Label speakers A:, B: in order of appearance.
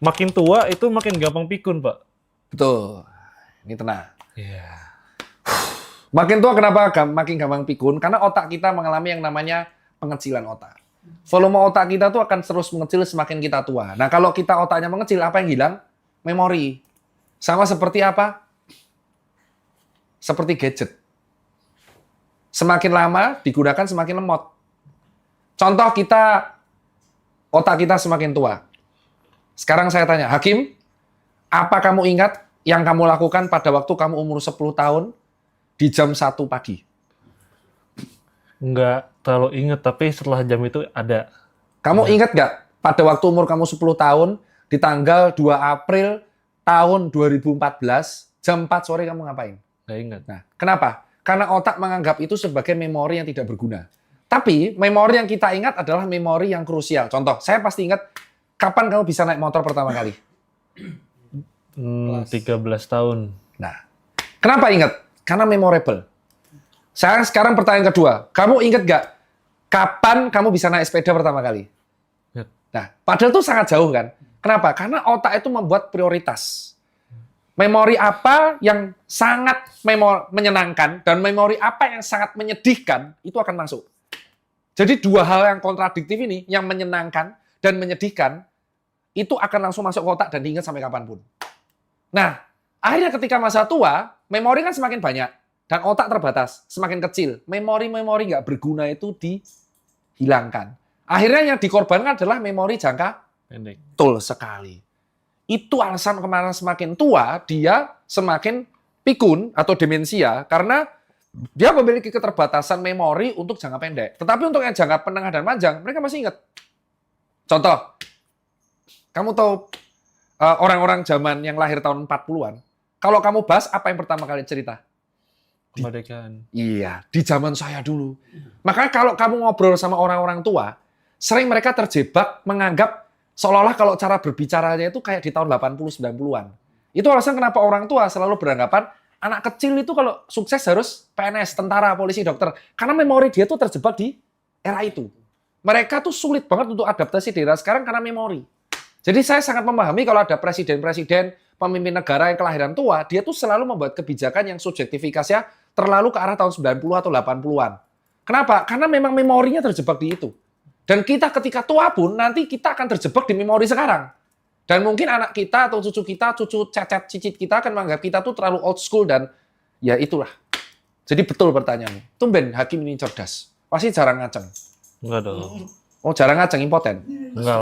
A: Makin tua itu makin gampang pikun, Pak.
B: Betul. Ini tenang.
A: Iya.
B: Makin tua kenapa makin gampang pikun? Karena otak kita mengalami yang namanya pengecilan otak. Volume otak kita tuh akan terus mengecil semakin kita tua. Nah, kalau kita otaknya mengecil, apa yang hilang? Memori. Sama seperti apa? Seperti gadget. Semakin lama digunakan semakin lemot. Contoh otak kita semakin tua. Sekarang saya tanya, Hakim, apa kamu ingat yang kamu lakukan pada waktu kamu umur 10 tahun di jam 1 pagi?
A: Nggak terlalu inget, tapi setelah jam itu ada.
B: Kamu ingat nggak pada waktu umur kamu 10 tahun di tanggal 2 April tahun 2014 jam 4 sore kamu ngapain?
A: Nggak inget.
B: Nah, kenapa? Karena otak menganggap itu sebagai memori yang tidak berguna. Tapi memori yang kita ingat adalah memori yang krusial. Contoh, saya pasti ingat kapan kamu bisa naik motor pertama kali?
A: 13 tahun.
B: Nah, kenapa ingat? Karena memorable. Sekarang pertanyaan kedua. Kamu ingat nggak kapan kamu bisa naik sepeda pertama kali?
A: Ingat.
B: Nah, padahal itu sangat jauh kan? Kenapa? Karena otak itu membuat prioritas. Memori apa yang sangat menyenangkan dan memori apa yang sangat menyedihkan itu akan masuk. Jadi dua hal yang kontradiktif ini, yang menyenangkan dan menyedihkan, itu akan langsung masuk ke otak dan diingat sampai kapanpun. Nah, akhirnya ketika masa tua, memori kan semakin banyak dan otak terbatas, semakin kecil. Memori-memori nggak berguna itu dihilangkan. Akhirnya yang dikorbankan adalah memori jangka
A: Pendek.
B: betul sekali. Itu alasan kemarin semakin tua, dia semakin pikun atau demensia, karena dia memiliki keterbatasan memori untuk jangka pendek. Tetapi untuk yang jangka menengah dan panjang, mereka masih ingat. Contoh, kamu tahu orang-orang zaman yang lahir tahun 40-an, kalau kamu bahas, apa yang pertama kali cerita?
A: Kemerdekaan.
B: Iya, di zaman saya dulu. Makanya kalau kamu ngobrol sama orang-orang tua, sering mereka terjebak menganggap seolah-olah kalau cara berbicaranya itu kayak di tahun 80-90-an. Itu alasan kenapa orang tua selalu beranggapan anak kecil itu kalau sukses harus PNS, tentara, polisi, dokter. Karena memori dia tuh terjebak di era itu. Mereka tuh sulit banget untuk adaptasi di era sekarang karena memori. Jadi saya sangat memahami kalau ada presiden-presiden, pemimpin negara yang kelahiran tua, dia tuh selalu membuat kebijakan yang subjektifikasinya terlalu ke arah tahun 90 atau 80-an. Kenapa? Karena memang memorinya terjebak di itu. Dan kita ketika tua pun nanti kita akan terjebak di memori sekarang. Dan mungkin anak kita atau cucu kita, cucu cecet cicit kita akan menganggap kita tuh terlalu old school dan ya itulah. Jadi betul pertanyaannya. Tumben Hakim ini cerdas. Pasti jarang ngaceng.
A: Enggak dong.
B: Oh, jarang ngaceng, impoten.
A: Enggak.